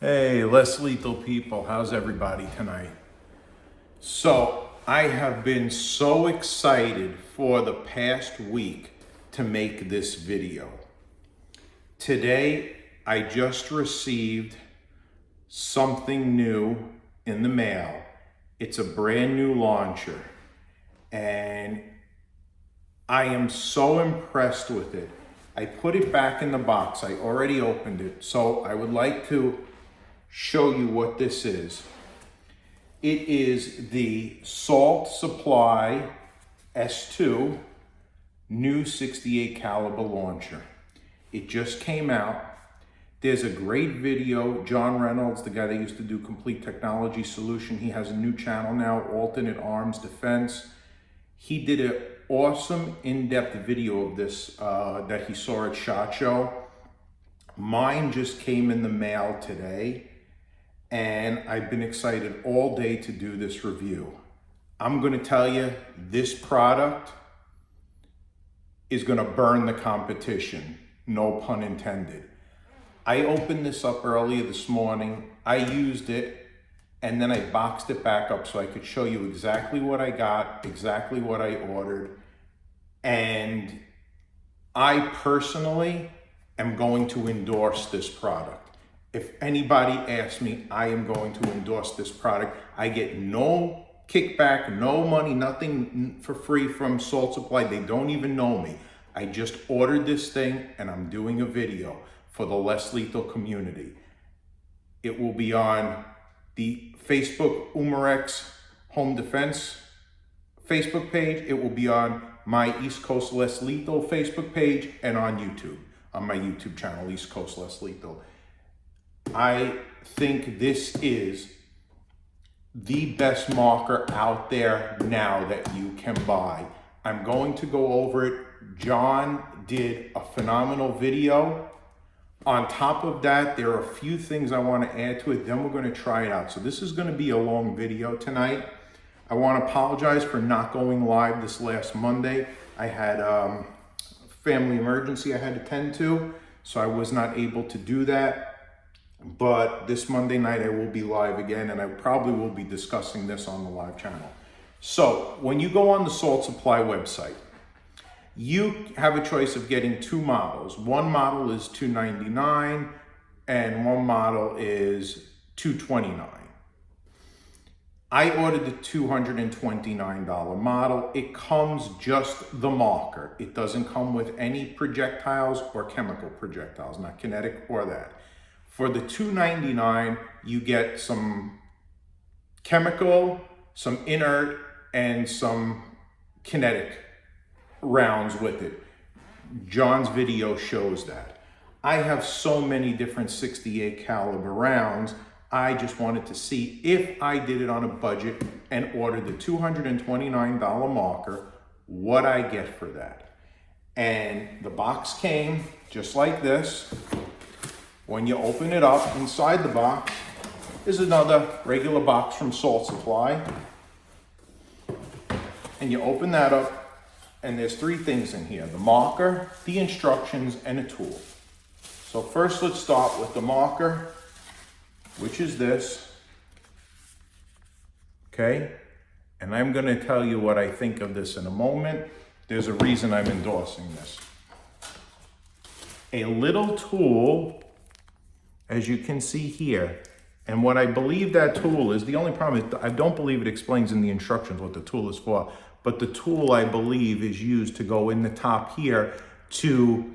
Hey, less lethal people, how's everybody tonight? So, I have been so excited for the past week to make this video. Today, I just received something new in the mail. It's a brand new launcher, and I am so impressed with it. I put it back in the box. I already opened it, so I would like to show you what this is. It is the Salt Supply S2 new 68 caliber launcher. It just came out. There's a great video. John Reynolds, the guy that used to do Complete Technology Solution, he has a new channel now, Alternate Arms Defense. He did an awesome in-depth video of this that he saw at SHOT Show. Mine just came in the mail today, and I've been excited all day to do this review. I'm gonna tell you, this product is gonna burn the competition, no pun intended. I opened this up earlier this morning, I used it, and then I boxed it back up so I could show you exactly what I got, exactly what I ordered. And I personally am going to endorse this product. If anybody asks me, I am going to endorse this product. I get no kickback, no money, nothing for free from Salt Supply. They don't even know me. I just ordered this thing and I'm doing a video for the less lethal community. It will be on the Facebook Umarex Home Defense Facebook page. It will be on my East Coast Less Lethal Facebook page and on YouTube, on my YouTube channel, East Coast Less Lethal. I think this is the best marker out there now that you can buy. I'm going to go over it. John did a phenomenal video. On top of that, there are a few things I want to add to it, then we're going to try it out. So this is going to be a long video tonight. I want to apologize for not going live this last Monday. I had a family emergency I had to tend to, so I was not able to do that. But this Monday night I will be live again, and I probably will be discussing this on the live channel. So when you go on the Salt Supply website, you have a choice of getting two models. One model is $299 and one model is $229. I ordered the $229 model. It comes just the marker. It doesn't come with any projectiles or chemical projectiles, not kinetic or that. For the $299, you get some chemical, some inert, and some kinetic rounds with it. John's video shows that. I have so many different 68 caliber rounds. I just wanted to see if I did it on a budget and ordered the $229 marker, what I get for that. And the box came just like this. When you open it up, inside the box is another regular box from Salt Supply. And you open that up, and there's three things in here: the marker, the instructions, and a tool. So first, let's start with the marker, which is this, okay? And I'm gonna tell you what I think of this in a moment. There's a reason I'm endorsing this. A little tool, as you can see here, and what I believe that tool is, the only problem is I don't believe it explains in the instructions what the tool is for, but the tool I believe is used to go in the top here to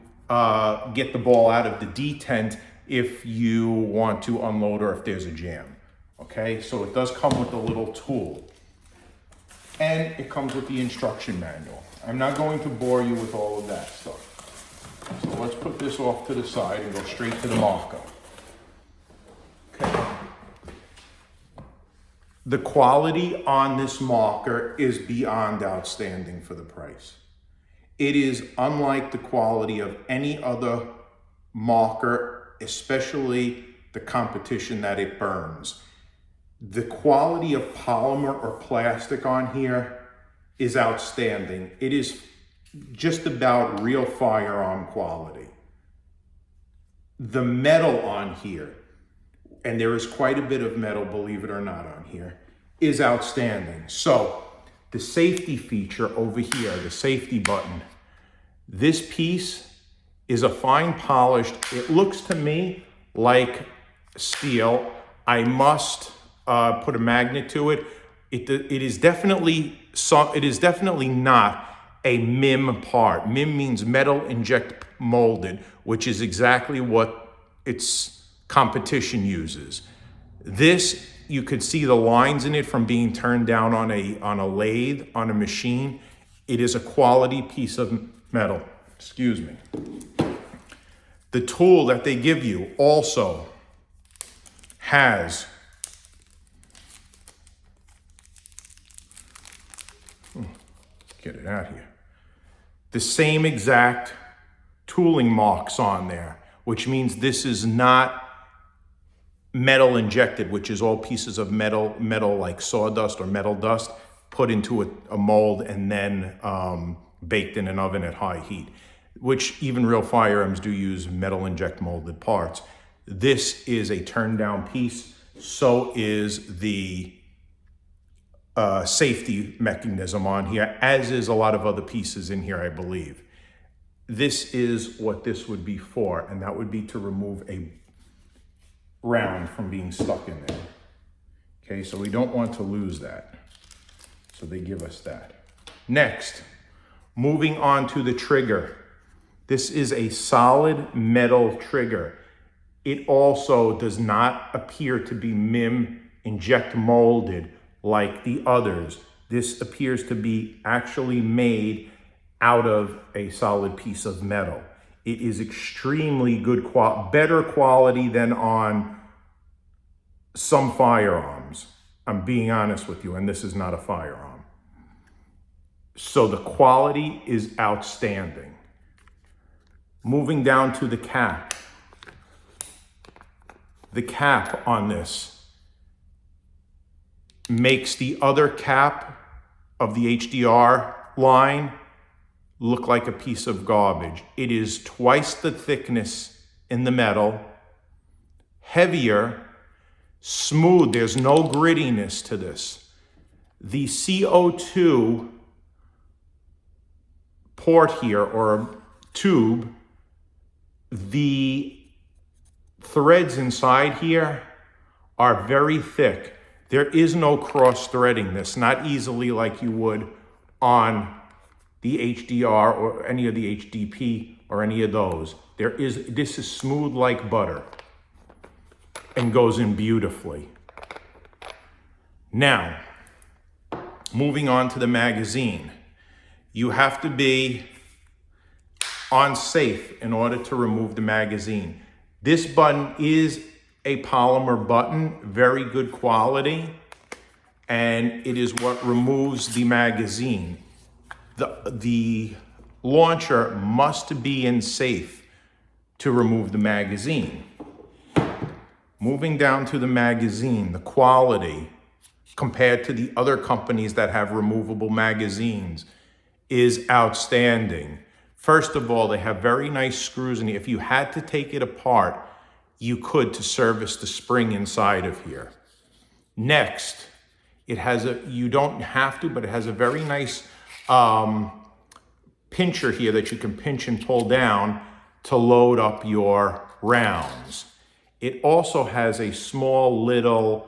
get the ball out of the detent if you want to unload or if there's a jam, okay? So it does come with a little tool, and it comes with the instruction manual. I'm not going to bore you with all of that stuff. So let's put this off to the side and go straight to the marker. Okay. The quality on this marker is beyond outstanding for the price. It is unlike the quality of any other marker, especially the competition that it burns. The quality of polymer or plastic on here is outstanding. It is just about real firearm quality. The metal on here, and there is quite a bit of metal, believe it or not, on here, is outstanding. So the safety feature over here, the safety button, this piece is a fine polished, it looks to me like steel. I must put a magnet to it. It is definitely not a MIM part. MIM means metal inject molded, which is exactly what its competition uses. This, you could see the lines in it from being turned down on a lathe, on a machine. It is a quality piece of metal. Excuse me. The tool that they give you also has get it out here. The same exact tooling marks on there, which means this is not metal injected, which is all pieces of metal like sawdust or metal dust put into a mold and then baked in an oven at high heat, which even real firearms do use metal inject molded parts. This is a turned down piece. So is the safety mechanism on here, as is a lot of other pieces in here, I believe. This is what this would be for, and that would be to remove a round from being stuck in there. Okay, so we don't want to lose that. So they give us that. Next, moving on to the trigger. This is a solid metal trigger. It also does not appear to be MIM inject molded like the others. This appears to be actually made out of a solid piece of metal. It is extremely good, better quality than on some firearms. I'm being honest with you, and this is not a firearm. So the quality is outstanding. Moving down to the cap. The cap on this makes the other cap of the HDR line look like a piece of garbage. It is twice the thickness in the metal, heavier, smooth. There's no grittiness to this. The CO2 port here, or tube, the threads inside here are very thick. There is no cross threading this, not easily like you would on the HDR or any of the HDP or any of those. This is smooth like butter and goes in beautifully. Now, moving on to the magazine. You have to be on safe in order to remove the magazine. This button is a polymer button, very good quality, and it is what removes the magazine. The launcher must be in safe to remove the magazine. Moving down to the magazine, the quality compared to the other companies that have removable magazines is outstanding. First of all, they have very nice screws in here. If you had to take it apart, you could, to service the spring inside of here. Next, it has you don't have to, but it has a very nice pincher here that you can pinch and pull down to load up your rounds. It also has a small little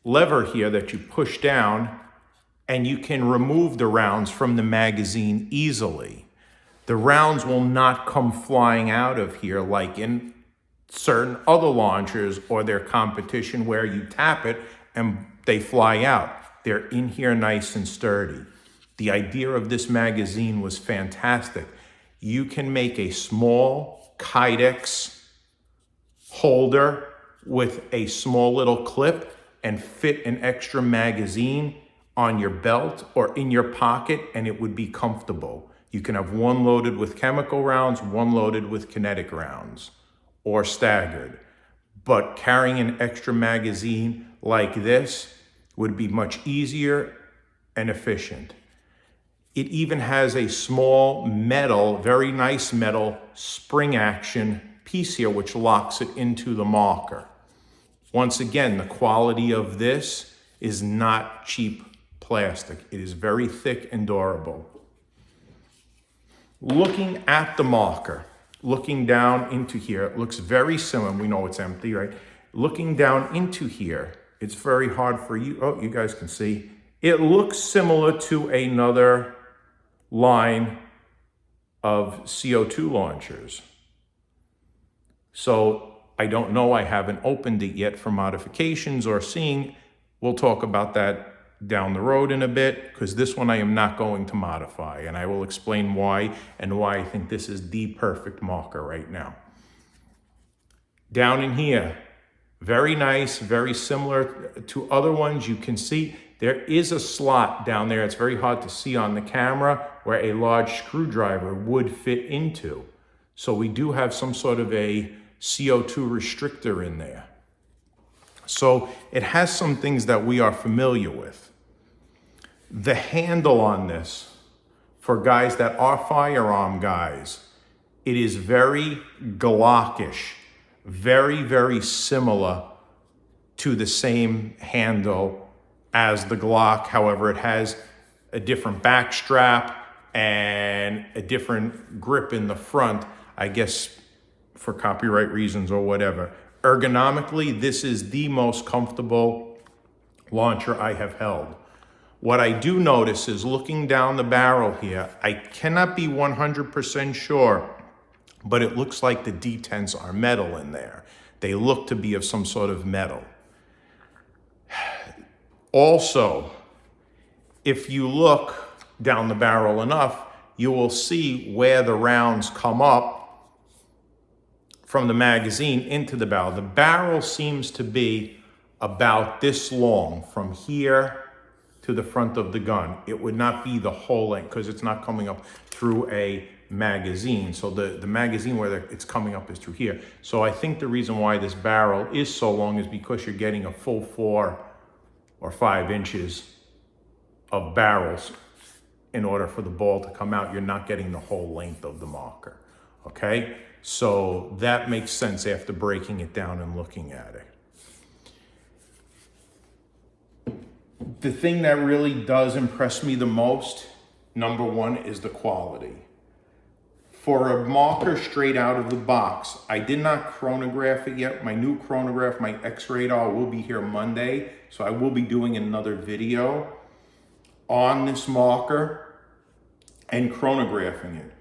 lever here that you push down, and you can remove the rounds from the magazine easily. The rounds will not come flying out of here like in certain other launchers or their competition where you tap it and they fly out. They're in here nice and sturdy. The idea of this magazine was fantastic. You can make a small Kydex holder with a small little clip and fit an extra magazine on your belt or in your pocket, and it would be comfortable. You can have one loaded with chemical rounds, one loaded with kinetic rounds, or staggered. But carrying an extra magazine like this would be much easier and efficient. It even has a small metal, very nice metal spring action piece here which locks it into the marker. Once again, the quality of this is not cheap plastic. It is very thick and durable. Looking at the marker, looking down into here, it looks very similar. We know it's empty, right? Looking down into here, it's very hard for you. Oh, you guys can see. It looks similar to another line of CO2 launchers. So I don't know, I haven't opened it yet for modifications or seeing. We'll talk about that down the road in a bit, because this one I am not going to modify, and I will explain why and why I think this is the perfect marker right now. Down in here, very nice, very similar to other ones. You can see there is a slot down there. It's very hard to see on the camera where a large screwdriver would fit into. So we do have some sort of a CO2 restrictor in there. So it has some things that we are familiar with. The handle on this, for guys that are firearm guys, it is very Glockish, very, very similar to the same handle as the Glock. However, it has a different back strap and a different grip in the front, I guess for copyright reasons or whatever. Ergonomically, this is the most comfortable launcher I have held. What I do notice is looking down the barrel here, I cannot be 100% sure, but it looks like the detents are metal in there. They look to be of some sort of metal. Also, if you look down the barrel enough, you will see where the rounds come up from the magazine into the barrel. The barrel seems to be about this long from here to the front of the gun. It would not be the whole length because it's not coming up through a magazine. So the magazine where it's coming up is through here. So I think the reason why this barrel is so long is because you're getting a full 4 or 5 inches of barrels in order for the ball to come out. You're not getting the whole length of the marker, okay? So that makes sense after breaking it down and looking at it. The thing that really does impress me the most, number one, is the quality. For a marker straight out of the box, I did not chronograph it yet. My new chronograph, my X-Radar, will be here Monday, so I will be doing another video on this marker and chronographing it.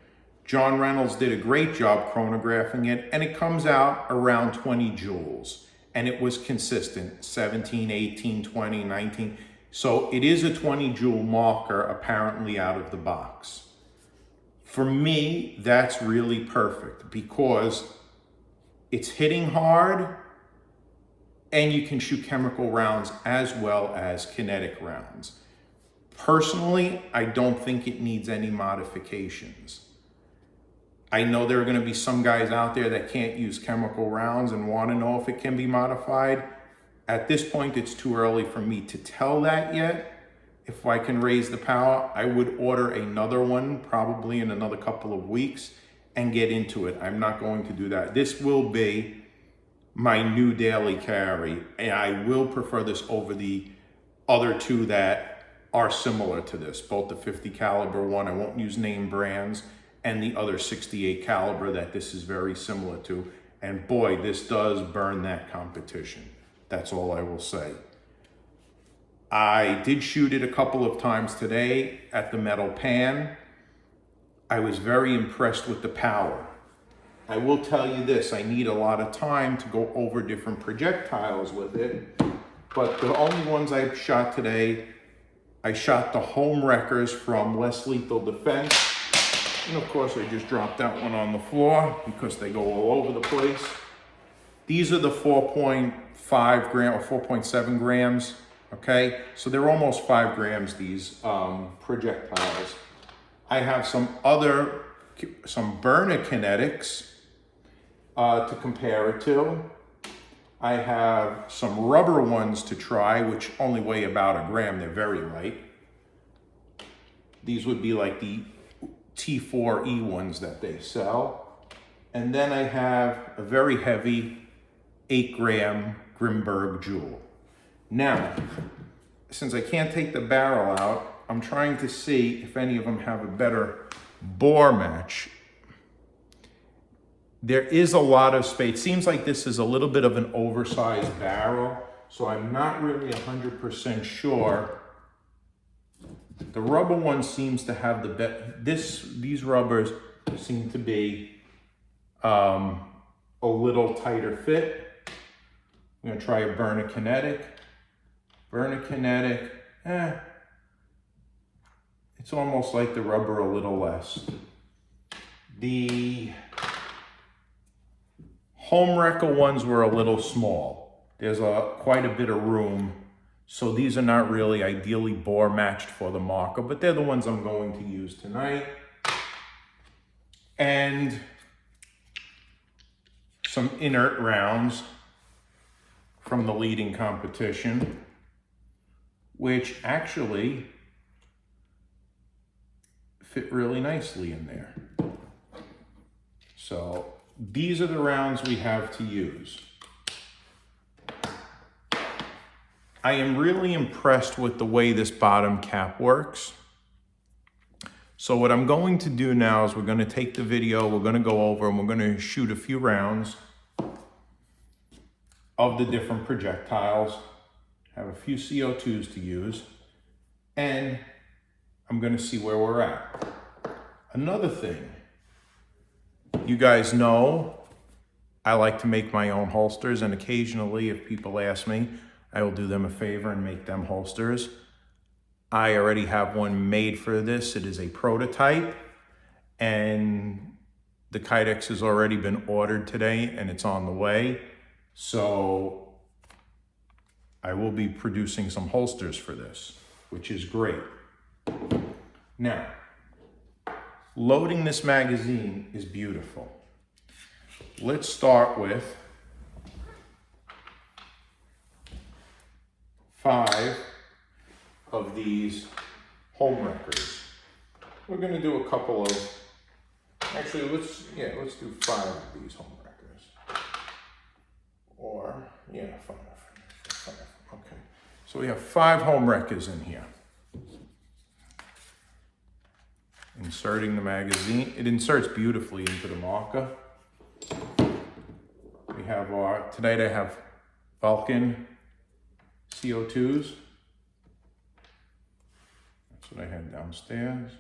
John Reynolds did a great job chronographing it, and it comes out around 20 joules. And it was consistent, 17, 18, 20, 19. So it is a 20 joule marker apparently out of the box. For me, that's really perfect because it's hitting hard and you can shoot chemical rounds as well as kinetic rounds. Personally, I don't think it needs any modifications. I know there are going to be some guys out there that can't use chemical rounds and want to know if it can be modified. At this point, it's too early for me to tell that yet. If I can raise the power, I would order another one probably in another couple of weeks and get into it. I'm not going to do that. This will be my new daily carry, and I will prefer this over the other two that are similar to this, both the 50 caliber one, I won't use name brands, and the other 68 caliber that this is very similar to. And boy, this does burn that competition. That's all I will say. I did shoot it a couple of times today at the metal pan. I was very impressed with the power. I will tell you this, I need a lot of time to go over different projectiles with it, but the only ones I shot today, I shot the home wreckers from Less Lethal Defense. And of course, I just dropped that one on the floor because they go all over the place. These are the 4.5 gram or 4.7 grams, okay? So they're almost 5 grams, these projectiles. I have some burner kinetics to compare it to. I have some rubber ones to try, which only weigh about 1 gram. They're very light. These would be like the T4E ones that they sell. And then I have a very heavy 8-gram Grimberg jewel. Now, since I can't take the barrel out, I'm trying to see if any of them have a better bore match. There is a lot of space. It seems like this is a little bit of an oversized barrel, so I'm not really 100% sure. The rubber one seems to have the best. These rubbers seem to be a little tighter fit. I'm gonna try a Burner Kinetic. Burner Kinetic, it's almost like the rubber a little less. The Home Wrecker ones were a little small. There's quite a bit of room, so these are not really ideally bore matched for the marker, but they're the ones I'm going to use tonight. And some inert rounds from the leading competition, which actually fit really nicely in there. So these are the rounds we have to use. I am really impressed with the way this bottom cap works. So what I'm going to do now is we're going to take the video, we're going to go over and we're going to shoot a few rounds of the different projectiles, have a few CO2s to use, and I'm going to see where we're at. Another thing, you guys know I like to make my own holsters, and occasionally if people ask me, I will do them a favor and make them holsters. I already have one made for this. It is a prototype, and the Kydex has already been ordered today and it's on the way. So I will be producing some holsters for this, which is great. Now, loading this magazine is beautiful. Let's start with 5 of these Home Wreckers. We're going to do a couple of, actually let's do 5 of these Home Wreckers. Or, yeah, 5. Okay. So we have 5 Home Wreckers in here. Inserting the magazine. It inserts beautifully into the marker. We have tonight I have Vulcan CO2s. That's what I had downstairs.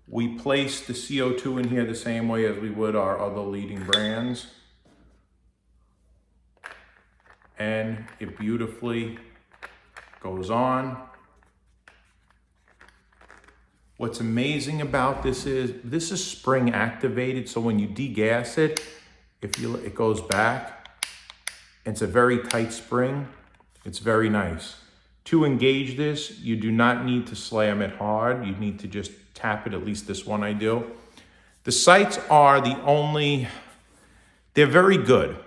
We place the CO2 in here the same way as we would our other leading brands. And it beautifully goes on. What's amazing about this is spring activated, so when you degas it, it goes back. It's a very tight spring. It's very nice. To engage this, you do not need to slam it hard. You need to just tap it, at least this one I do. The sights are they're very good.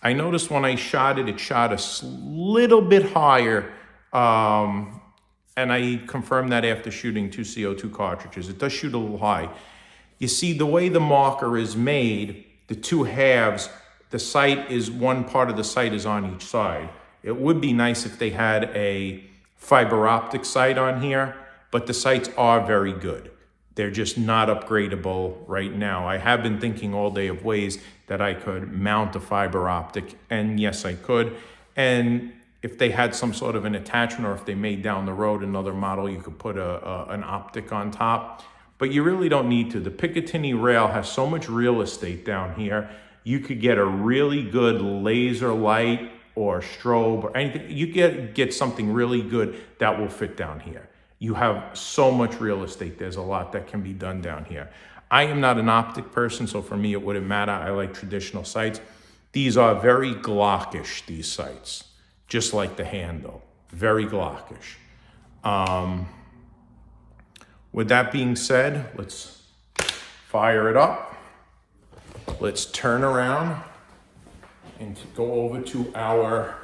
I noticed when I shot it, it shot a little bit higher, and I confirmed that after shooting 2 CO2 cartridges. It does shoot a little high. You see, the way the marker is made, the 2 halves, the sight is, one part of the sight is on each side. It would be nice if they had a fiber optic sight on here, but the sights are very good. They're just not upgradable right now. I have been thinking all day of ways that I could mount a fiber optic, and yes, I could. And if they had some sort of an attachment, or if they made down the road another model, you could put an optic on top, but you really don't need to. The Picatinny rail has so much real estate down here. You could get a really good laser light or strobe or anything. You get something really good that will fit down here. You have so much real estate. There's a lot that can be done down here. I am not an optic person, so for me it wouldn't matter. I like traditional sights. These are very Glockish, these sights, just like the handle, very Glockish. With that being said, let's fire it up. Let's turn around and go over to our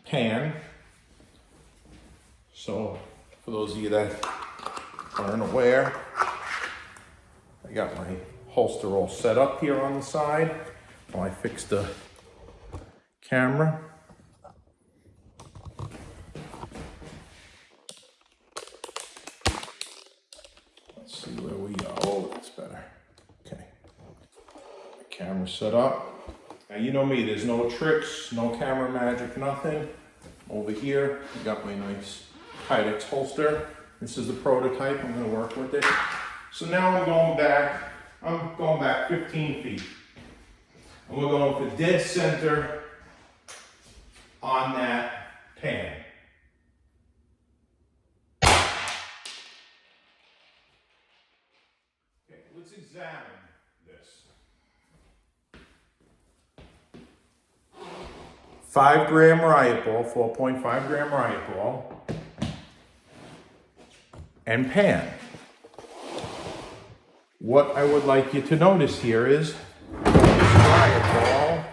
pan. So For those of you that aren't aware, I got my holster all set up here on the side while I fix the camera. Let's see where we are. Oh, that's better. Okay. The camera's set up. Now, you know me, there's no tricks, no camera magic, nothing. Over here, I got my nice Kydex holster. This is the prototype, I'm gonna work with it. So now I'm going back 15 feet. And we're going for dead center on that pan. Okay, let's examine this. 5 gram riot ball, 4.5 gram riot ball, and pan. What I would like you to notice here is this riot ball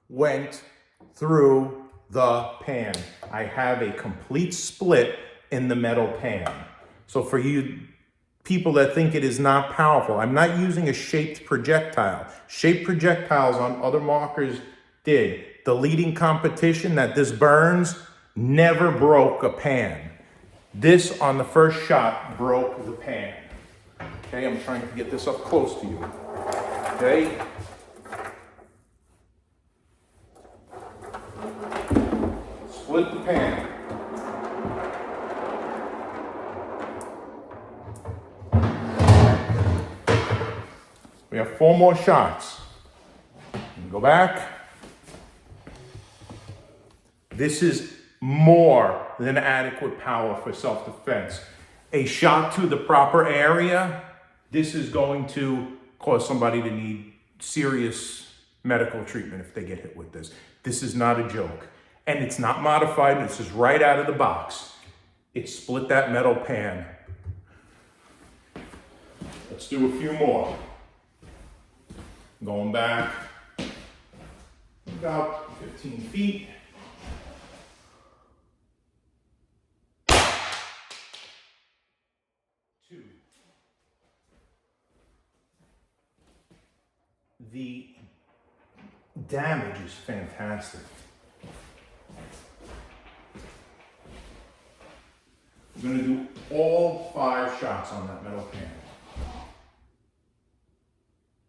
went through the pan. I have a complete split in the metal pan. So for you people that think it is not powerful, I'm not using a shaped projectile. Shaped projectiles on other markers did. The leading competition that this burns never broke a pan. This on the first shot broke the pan. Okay, I'm trying to get this up close to you. Okay. Split the pan. We have 4 more shots. Go back. This is more than adequate power for self-defense. A shot to the proper area, this is going to cause somebody to need serious medical treatment if they get hit with this. This is not a joke. And it's not modified, this is right out of the box. It split that metal pan. Let's do a few more. Going back about 15 feet. The damage is fantastic. We're going to do all 5 shots on that metal pan.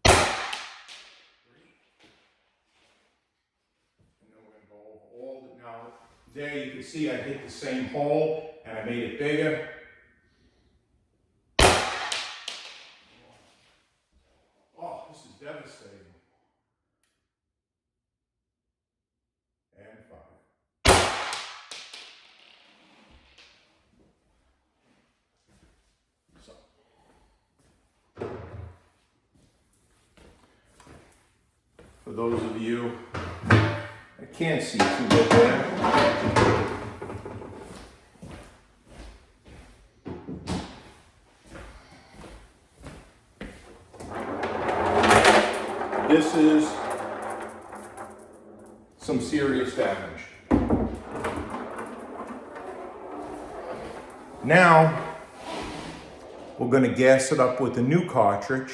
3. And then we're going to go over all the, now there you can see I hit the same hole and I made it bigger. Oh, this is devastating. And 5. So. For those of you that can't see too good there, this is some serious damage. Now, we're going to gas it up with a new cartridge.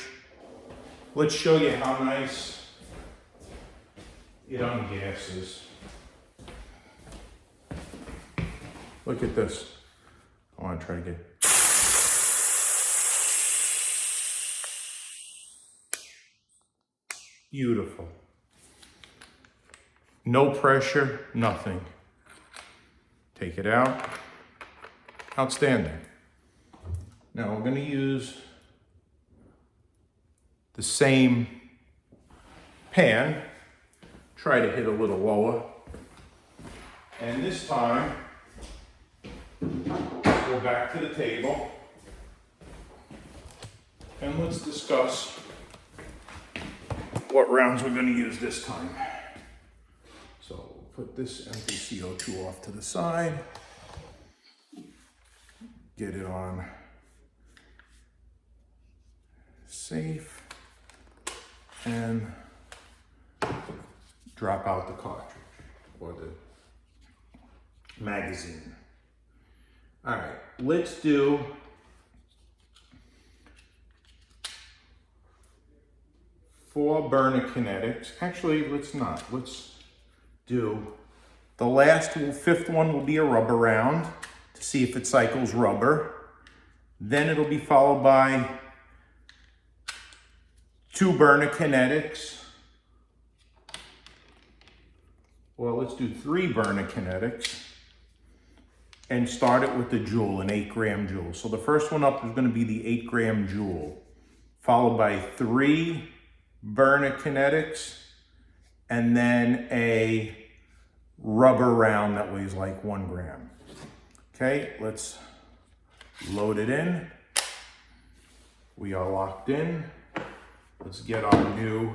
Let's show you how nice it ungasses. Look at this. I want to try to get. Beautiful. No pressure, nothing. Take it out. Outstanding. Now we're going to use the same pan. Try to hit a little lower. And this time, let's go back to the table. And let's discuss what rounds we're going to use this time. So we'll put this empty CO2 off to the side. Get it on safe. And drop out the cartridge or the magazine. All right, let's do four burner kinetics. Actually, let's not. Let's do the last, fifth one will be a rubber round to see if it cycles rubber. Then it'll be followed by 2 burner kinetics. Well, let's do 3 burner kinetics and start it with the joule, an 8-gram joule. So the first one up is going to be the 8-gram joule, followed by 3 burner kinetics, and then a rubber round that weighs like 1 gram. Okay, let's load it in. We are locked in. Let's get our new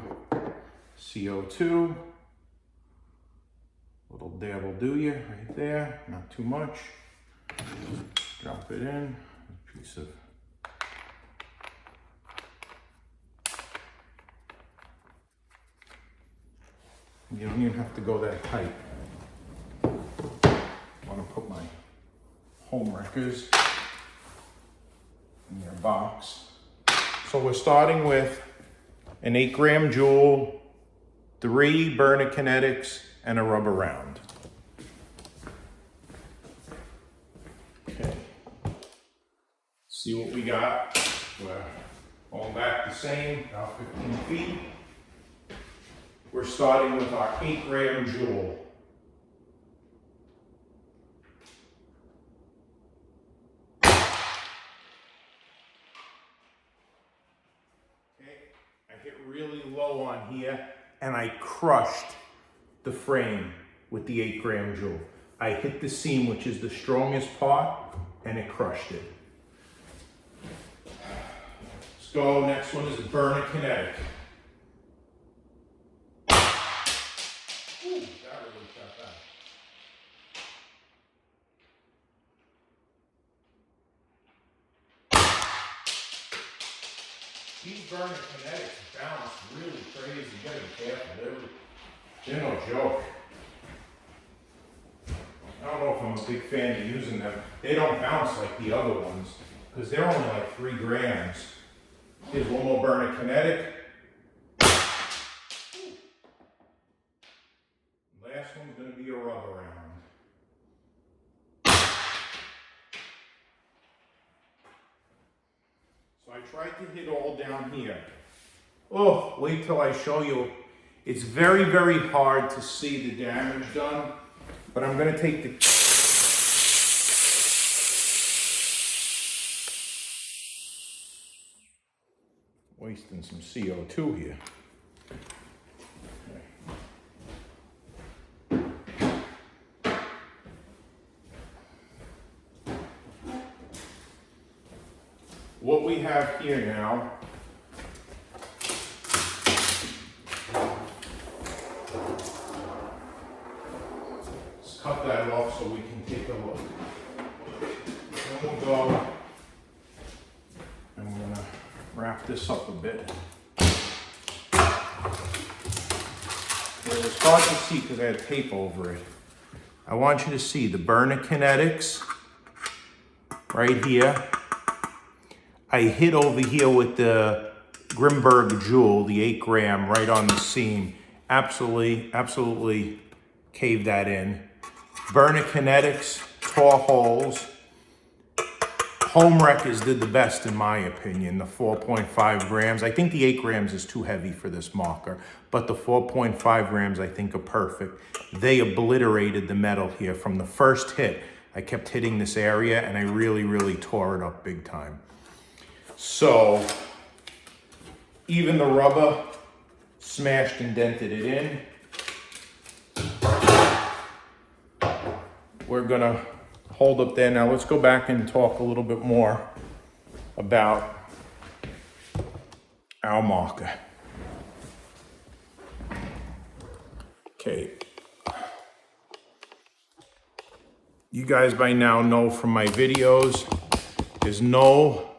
CO2. Little dab will do you right there, not too much. Drop it in, a piece of you don't even have to go that tight. I want to put my home wreckers in their box. So we're starting with an 8-gram joule, 3 burner kinetics, and a rubber round. Okay. See what we got. We're going back the same, about 15 feet. We're starting with our 8-gram joule. Okay, I hit really low on here and I crushed the frame with the 8-gram joule. I hit the seam, which is the strongest part, and it crushed it. Let's go. Next one is a burner kinetic. Ooh, that really got that. These burner kinetics bounce really crazy. You gotta be careful. They're no joke. I don't know if I'm a big fan of using them. They don't bounce like the other ones because they're only like 3 grams. Here's one more burner kinetic. Last one's going to be a rubber round. So I tried to hit all down here. Oh, wait till I show you. It's very, very hard to see the damage done, but I'm going to take the wasting some CO2 here. What we have here now cut that off so we can take a look. Then we'll go and we're going to wrap this up a bit. Well, it's hard to see because I had tape over it. I want you to see the burner kinetics right here. I hit over here with the Grimberg Joule, the 8-gram, right on the seam. Absolutely caved that in. Burner kinetics, tore holes. Home wreckers did the best in my opinion, the 4.5 grams. I think the 8 grams is too heavy for this marker, but the 4.5 grams I think are perfect. They obliterated the metal here from the first hit. I kept hitting this area and I really tore it up big time. So even the rubber smashed and dented it in. We're gonna hold up there. Now let's go back and talk a little bit more about our marker. Okay. You guys by now know from my videos, there's no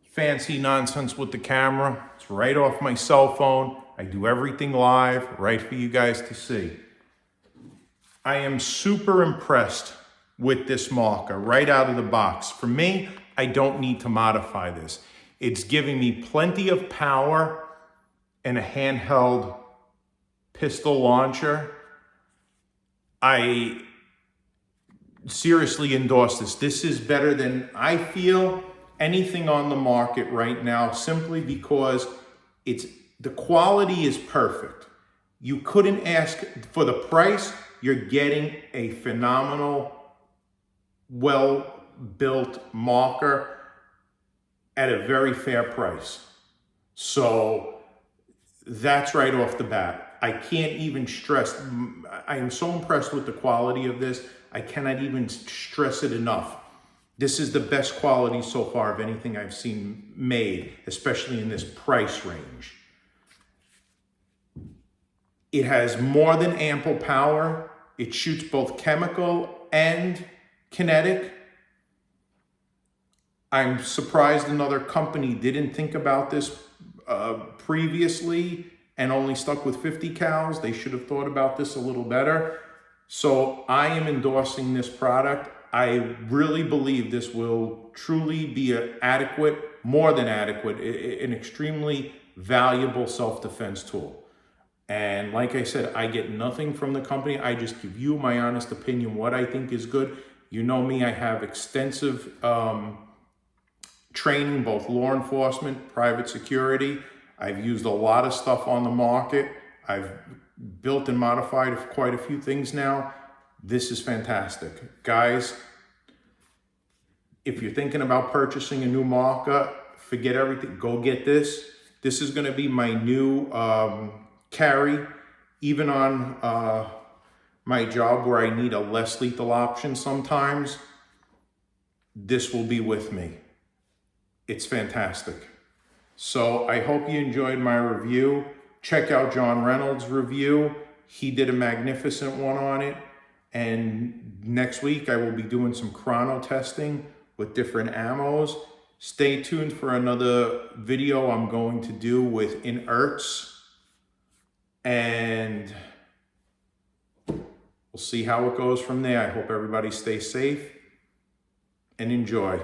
fancy nonsense with the camera. It's right off my cell phone. I do everything live, right for you guys to see. I am super impressed with this marker right out of the box. For me, I don't need to modify this. It's giving me plenty of power and a handheld pistol launcher. I seriously endorse this. This is better than, I feel, anything on the market right now, simply because the quality is perfect. You couldn't ask for the price. You're getting a phenomenal, well-built marker at a very fair price. So that's right off the bat. I can't even stress, I am so impressed with the quality of this. I cannot even stress it enough. This is the best quality so far of anything I've seen made, especially in this price range. It has more than ample power. It shoots both chemical and kinetic. I'm surprised another company didn't think about this previously and only stuck with 50 cals. They should have thought about this a little better. So I am endorsing this product. I really believe this will truly be an adequate, more than adequate, an extremely valuable self-defense tool. And like I said, I get nothing from the company. I just give you my honest opinion, what I think is good. You know me, I have extensive training, both law enforcement, private security. I've used a lot of stuff on the market. I've built and modified quite a few things now. This is fantastic. Guys, if you're thinking about purchasing a new marker, forget everything, go get this. This is gonna be my new carry, even on my job where I need a less lethal option sometimes. This will be with me. It's fantastic. So I hope you enjoyed my review. Check out John Reynolds' review. He did a magnificent one on it. And next week I will be doing some chrono testing with different ammos. Stay tuned for another video I'm going to do with Endorse. And we'll see how it goes from there. I hope everybody stays safe and enjoy.